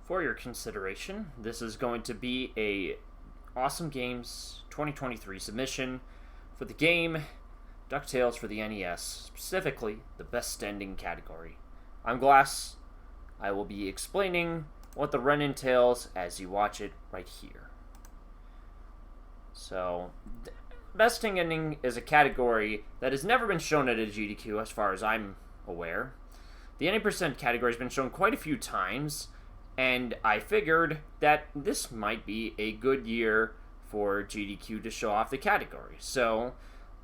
For your consideration, this is going to be a Awesome Games 2023 submission for the game Ducktales for the NES, specifically the Best Ending category. I'm Glass. I will be explaining what the run entails as you watch it right here. So, Best Ending is a category that has never been shown at AGDQ as far as I'm aware. The 90% category has been shown quite a few times, and I figured that this might be a good year for GDQ to show off the category. So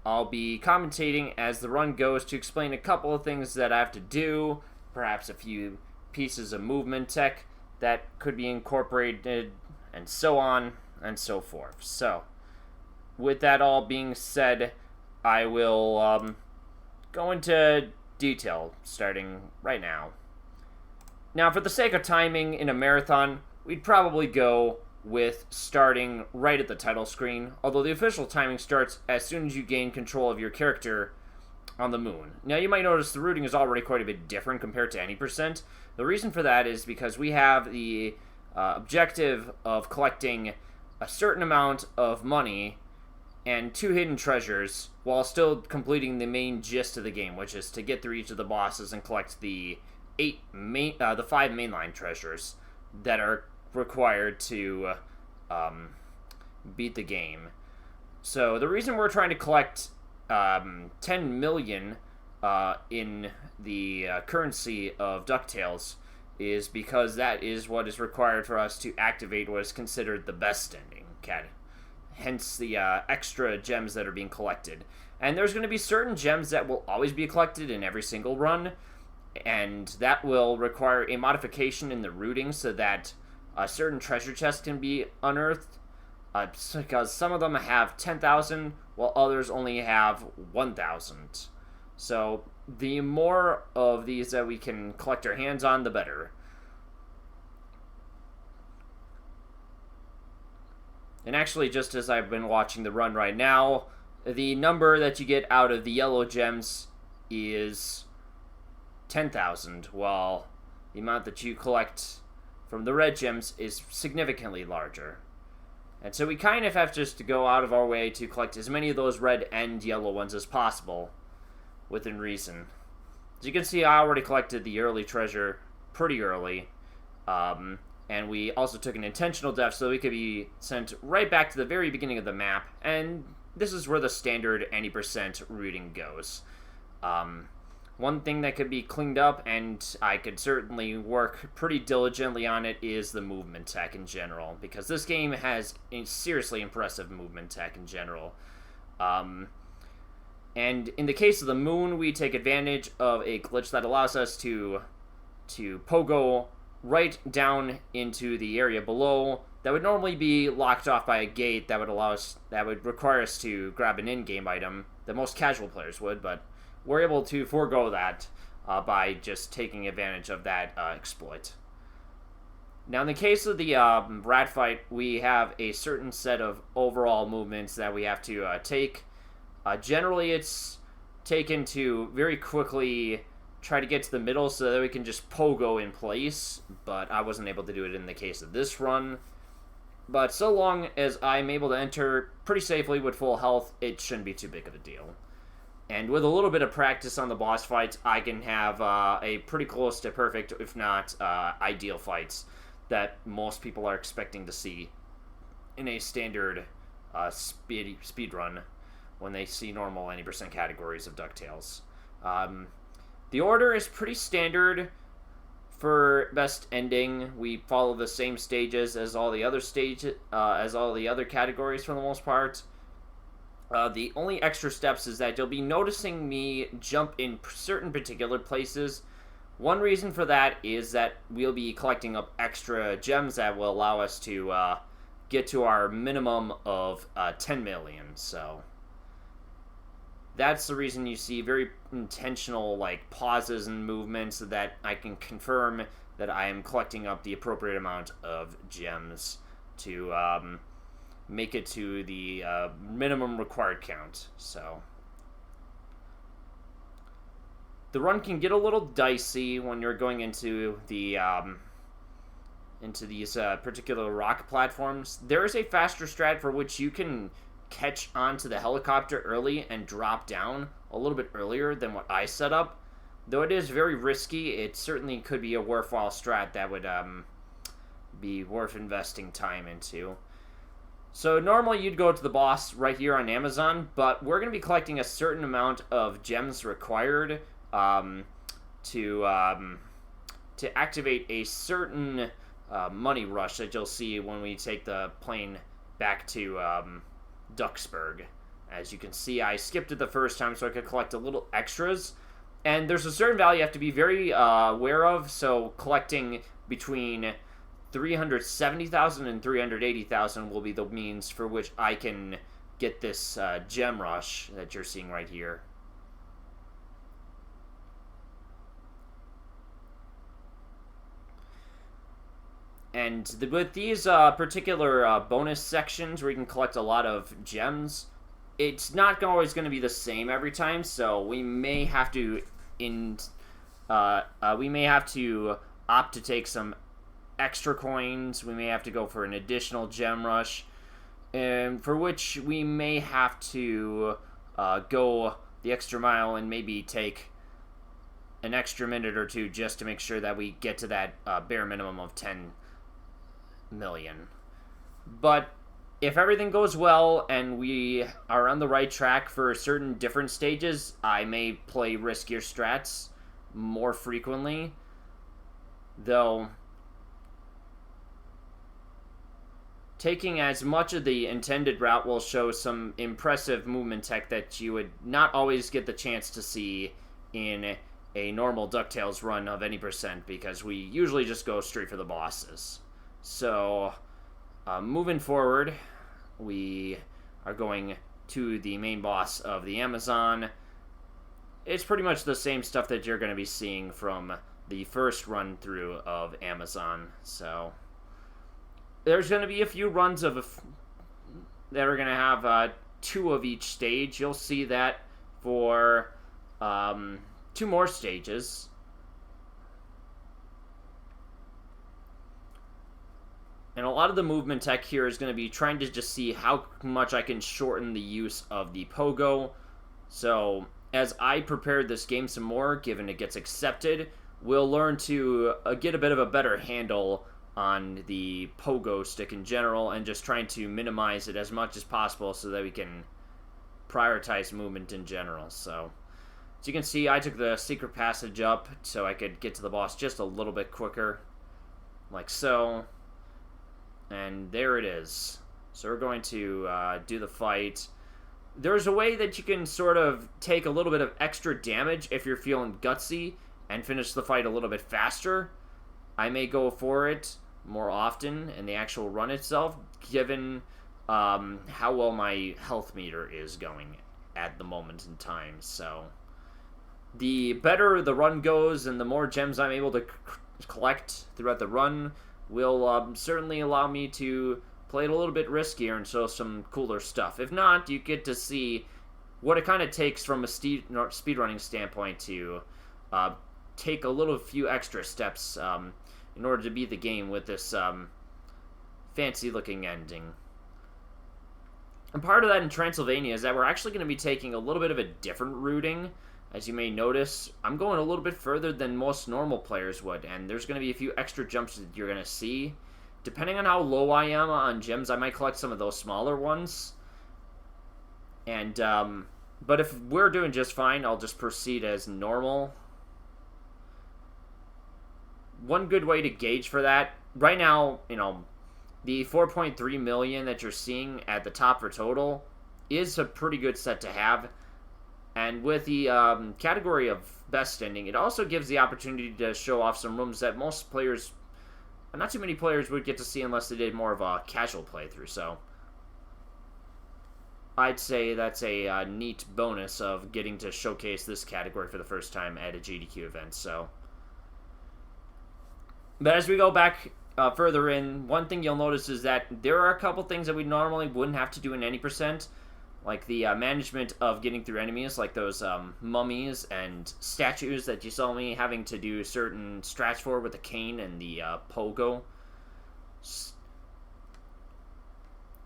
I'll be commentating as the run goes to explain a couple of things that I have to do, perhaps a few pieces of movement tech that could be incorporated, and so on and so forth. So, with that all being said, I will go into detail starting right now. Now, for the sake of timing in a marathon, we'd probably go with starting right at the title screen, although the official timing starts as soon as you gain control of your character on the moon. Now, you might notice the routing is already quite a bit different compared to any percent. The reason for that is because we have the objective of collecting a certain amount of money and 2 hidden treasures while still completing the main gist of the game, which is to get through each of the bosses and collect the 5 mainline treasures that are required to beat the game. So the reason we're trying to collect 10 million in the currency of Ducktales is because that is what is required for us to activate what is considered the best ending category. Hence the extra gems that are being collected. And there's going to be certain gems that will always be collected in every single run, and that will require a modification in the routing so that certain treasure chests can be unearthed, because some of them have 10,000 while others only have 1,000. So the more of these that we can collect our hands on, the better. And actually, just as I've been watching the run right now, the number that you get out of the yellow gems is 10,000, while the amount that you collect from the red gems is significantly larger. And so we kind of have just to go out of our way to collect as many of those red and yellow ones as possible, within reason. As you can see, I already collected the early treasure pretty early, and we also took an intentional death so we could be sent right back to the very beginning of the map, and this is where the standard 90% routing goes. One thing that could be cleaned up, and I could certainly work pretty diligently on it, is the movement tech in general, because this game has a seriously impressive movement tech in general. And in the case of the moon, we take advantage of a glitch that allows us to pogo right down into the area below that would normally be locked off by a gate that would require us to grab an in-game item that most casual players would, but we're able to forego that by just taking advantage of that exploit. Now, in the case of the rat fight, we have a certain set of overall movements that we have to take. Generally, it's taken to very quickly try to get to the middle so that we can just pogo in place, but I wasn't able to do it in the case of this run. But so long as I'm able to enter pretty safely with full health, it shouldn't be too big of a deal. And with a little bit of practice on the boss fights, I can have a pretty close to perfect, if not ideal fights that most people are expecting to see in a standard speed run when they see normal 90% categories of Ducktales. The order is pretty standard for best ending. We follow the same stages as all the other categories for the most part. The only extra steps is that you'll be noticing me jump in certain particular places. One reason for that is that we'll be collecting up extra gems that will allow us to get to our minimum of 10 million. So that's the reason you see very intentional pauses and movements so that I can confirm that I am collecting up the appropriate amount of gems to make it to the minimum required count. So the run can get a little dicey when you're going into the into these particular rock platforms, there is a faster strat for which you can catch onto the helicopter early and drop down a little bit earlier than what I set up. Though it is very risky, it certainly could be a worthwhile strat that would be worth investing time into. So normally you'd go to the boss right here on Amazon, but we're going to be collecting a certain amount of gems required to activate a certain money rush that you'll see when we take the plane back to Ducksburg. As you can see, I skipped it the first time so I could collect a little extras. And there's a certain value you have to be very aware of, so collecting between 370,000 and 380,000 will be the means for which I can get this gem rush that you're seeing right here. And with these particular bonus sections where you can collect a lot of gems, it's not always going to be the same every time, so we may have to opt to take some extra coins. We may have to go for an additional gem rush, and for which we may have to go the extra mile and maybe take an extra minute or two just to make sure that we get to that bare minimum of 10 million. But if everything goes well and we are on the right track for certain different stages, I may play riskier strats more frequently, though taking as much of the intended route will show some impressive movement tech that you would not always get the chance to see in a normal Ducktales run of any percent, because we usually just go straight for the bosses. So, moving forward, we are going to the main boss of the Amazon. It's pretty much the same stuff that you're going to be seeing from the first run through of Amazon. So there's going to be a few runs that are going to have 2 of each stage. You'll see that for 2 more stages. And a lot of the movement tech here is going to be trying to just see how much I can shorten the use of the pogo. So as I prepare this game some more, given it gets accepted, we'll learn to get a bit of a better handle on the pogo stick in general, and just trying to minimize it as much as possible so that we can prioritize movement in general. So as you can see, I took the secret passage up so I could get to the boss just a little bit quicker, like so. And there it is. So we're going to do the fight. There's a way that you can sort of take a little bit of extra damage if you're feeling gutsy and finish the fight a little bit faster. I may go for it more often in the actual run itself, given how well my health meter is going at the moment in time. So the better the run goes and the more gems I'm able to collect throughout the run will certainly allow me to play it a little bit riskier and show some cooler stuff. If not, you get to see what it kind of takes from a speedrunning standpoint to take a few extra steps in order to beat the game with this fancy-looking ending. And part of that in Transylvania is that we're actually going to be taking a little bit of a different routing. As you may notice, I'm going a little bit further than most normal players would, and there's going to be a few extra jumps that you're going to see. Depending on how low I am on gems, I might collect some of those smaller ones. And, but if we're doing just fine, I'll just proceed as normal. One good way to gauge for that, right now, the 4.3 million that you're seeing at the top for total is a pretty good set to have. And with the category of best ending, it also gives the opportunity to show off some rooms that most players, not too many players, would get to see unless they did more of a casual playthrough. So I'd say that's a neat bonus of getting to showcase this category for the first time at a GDQ event. So, but as we go back further in, one thing you'll notice is that there are a couple things that we normally wouldn't have to do in any percent. Like the management of getting through enemies, like those mummies and statues that you saw me having to do certain strats for with the cane and the pogo.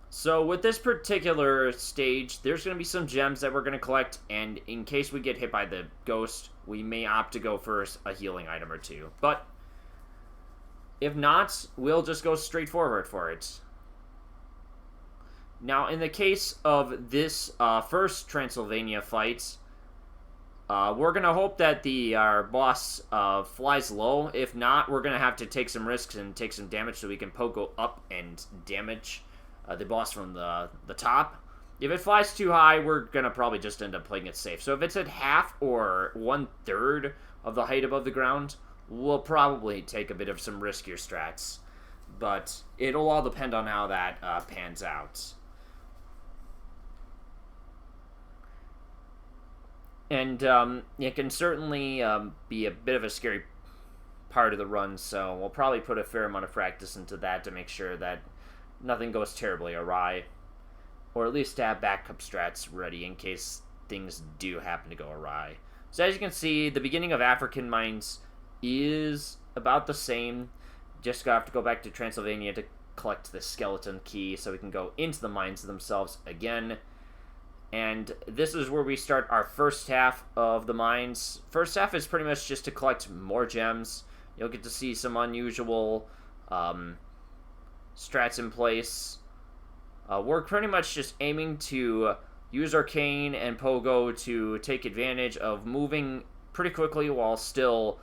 So with this particular stage, there's going to be some gems that we're going to collect, and in case we get hit by the ghost, we may opt to go for a healing item or two. But if not, we'll just go straight forward for it. Now, in the case of this first Transylvania fight, we're going to hope that our boss flies low. If not, we're going to have to take some risks and take some damage so we can pogo up and damage the boss from the top. If it flies too high, we're going to probably just end up playing it safe. So if it's at half or 1/3 of the height above the ground, we'll probably take a bit of some riskier strats. But it'll all depend on how that pans out. And it can certainly be a bit of a scary part of the run, so we'll probably put a fair amount of practice into that to make sure that nothing goes terribly awry. Or at least to have backup strats ready in case things do happen to go awry. So as you can see, the beginning of African Mines is about the same. Just have to go back to Transylvania to collect the skeleton key so we can go into the mines themselves again. And this is where we start our first half of the mines. First half is pretty much just to collect more gems. You'll get to see some unusual strats in place. We're pretty much just aiming to use Arcane and Pogo to take advantage of moving pretty quickly while still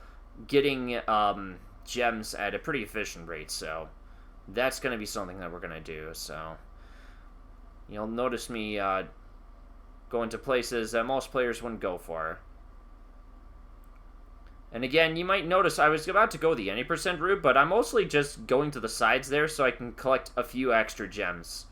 getting gems at a pretty efficient rate. So that's going to be something that we're going to do. So you'll notice me go into places that most players wouldn't go for. And again, you might notice I was about to go the any percent route, but I'm mostly just going to the sides there so I can collect a few extra gems.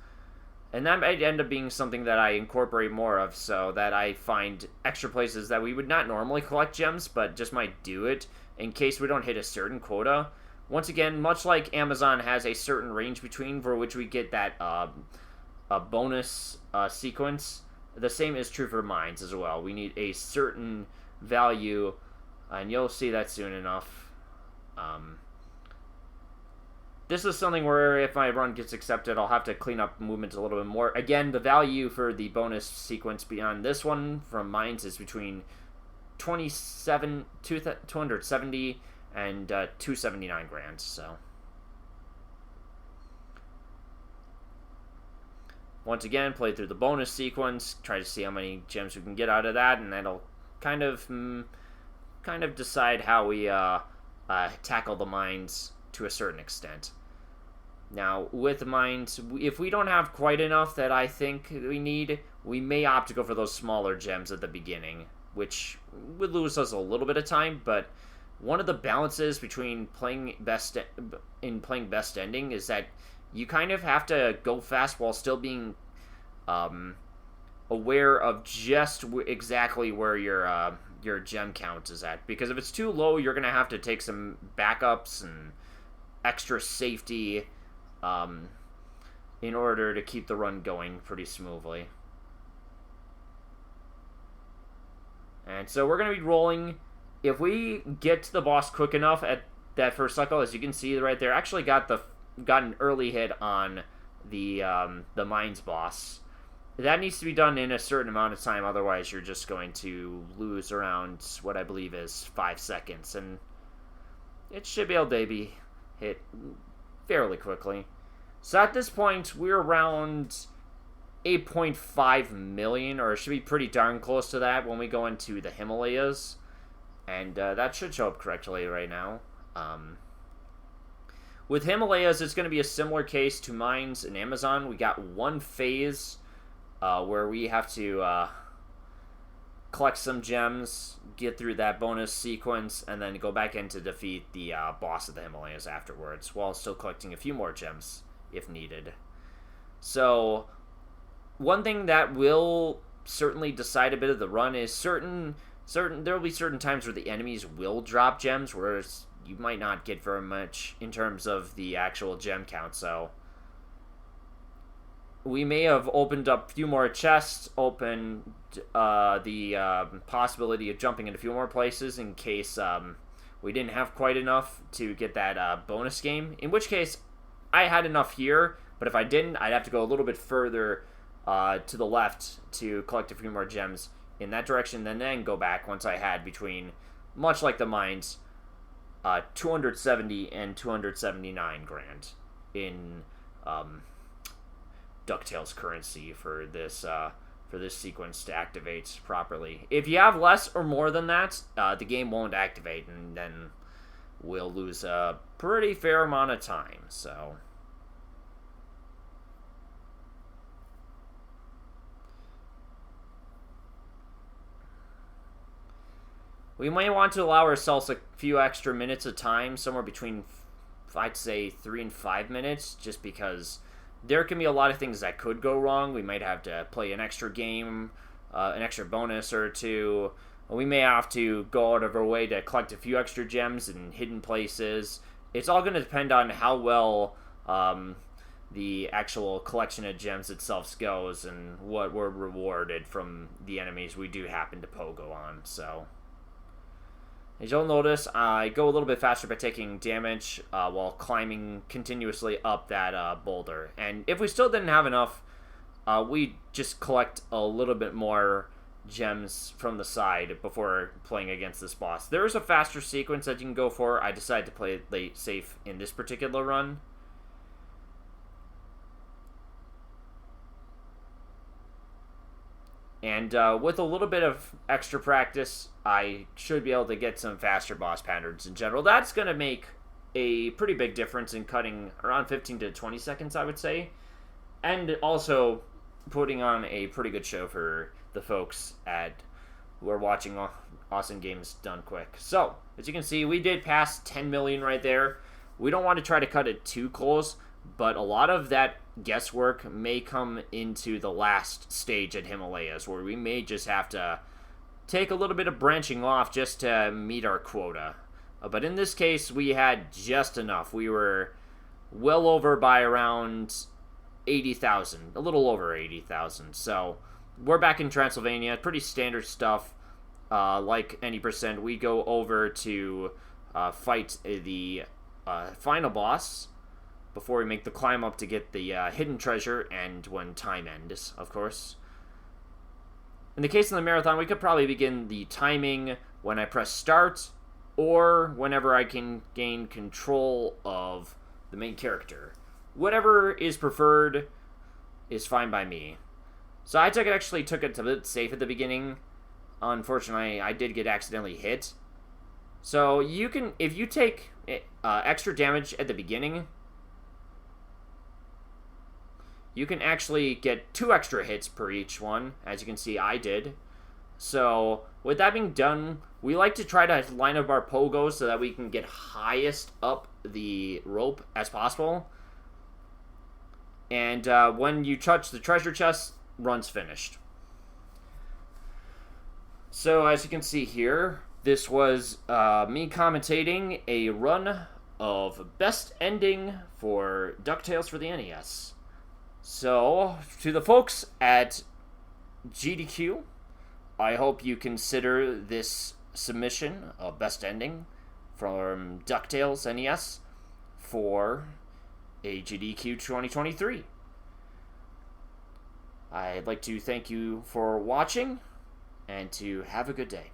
And that might end up being something that I incorporate more of, so that I find extra places that we would not normally collect gems, but just might do it in case we don't hit a certain quota. Once again, much like Amazon has a certain range between for which we get that bonus sequence, the same is true for mines as well. We need a certain value, and you'll see that soon enough. This is something where if my run gets accepted, I'll have to clean up movement a little bit more. Again, the value for the bonus sequence beyond this one from mines is between 270 and 279 grand, so. Once again, play through the bonus sequence, try to see how many gems we can get out of that, and that'll kind of decide how we tackle the mines to a certain extent. Now, with the mines, if we don't have quite enough that I think we need, we may opt to go for those smaller gems at the beginning, which would lose us a little bit of time, but one of the balances between playing best ending is that you kind of have to go fast while still being aware of just exactly where your gem count is at. Because if it's too low, you're going to have to take some backups and extra safety in order to keep the run going pretty smoothly. And so we're going to be rolling. If we get to the boss quick enough at that first cycle, as you can see right there, actually got an early hit on the mines boss. That needs to be done in a certain amount of time, otherwise you're just going to lose around what I believe is 5 seconds, and it should be able to be hit fairly quickly. So at this point, we're around 8.5 million, or it should be pretty darn close to that when we go into the Himalayas, and that should show up correctly right now. With Himalayas, it's going to be a similar case to mines in Amazon. We got one phase where we have to collect some gems, get through that bonus sequence, and then go back in to defeat the boss of the Himalayas afterwards, while still collecting a few more gems if needed. So, one thing that will certainly decide a bit of the run is there will be certain times where the enemies will drop gems, whereas you might not get very much in terms of the actual gem count, so we may have opened up a few more chests, opened the possibility of jumping in a few more places in case we didn't have quite enough to get that bonus game, in which case I had enough here, but if I didn't, I'd have to go a little bit further to the left to collect a few more gems in that direction, then go back once I had between, much like the mines, 270 and 279 grand in Ducktales currency for this sequence to activate properly. If you have less or more than that, the game won't activate, and then we'll lose a pretty fair amount of time. So we might want to allow ourselves a few extra minutes of time, somewhere between, I'd say, 3 and 5 minutes, just because there can be a lot of things that could go wrong. We might have to play an extra game, an extra bonus or two. We may have to go out of our way to collect a few extra gems in hidden places. It's all going to depend on how well the actual collection of gems itself goes and what we're rewarded from the enemies we do happen to pogo on. So, as you'll notice, I go a little bit faster by taking damage while climbing continuously up that boulder. And if we still didn't have enough, we just collect a little bit more gems from the side before playing against this boss. There is a faster sequence that you can go for. I decided to play it safe in this particular run. And with a little bit of extra practice, I should be able to get some faster boss patterns in general. That's going to make a pretty big difference in cutting around 15 to 20 seconds, I would say. And also putting on a pretty good show for the folks who are watching Awesome Games Done Quick. So, as you can see, we did pass 10 million right there. We don't want to try to cut it too close, but a lot of that guesswork may come into the last stage at Himalayas, where we may just have to take a little bit of branching off just to meet our quota. But in this case, we had just enough. We were well over by around 80,000, a little over 80,000. So we're back in Transylvania. Pretty standard stuff. Like any percent, we go over to fight the final boss before we make the climb up to get the hidden treasure, and when time ends, of course. In the case of the marathon, we could probably begin the timing when I press start, or whenever I can gain control of the main character. Whatever is preferred is fine by me. So I actually took it a bit safe at the beginning. Unfortunately, I did get accidentally hit. So you can, if you take extra damage at the beginning, you can actually get 2 extra hits per each one. As you can see, I did. So with that being done, we like to try to line up our pogos so that we can get highest up the rope as possible. And when you touch the treasure chest, run's finished. So as you can see here, this was me commentating a run of best ending for Ducktales for the NES. So, to the folks at GDQ, I hope you consider this submission of best ending from Ducktales NES for AGDQ 2023. I'd like to thank you for watching, and to have a good day.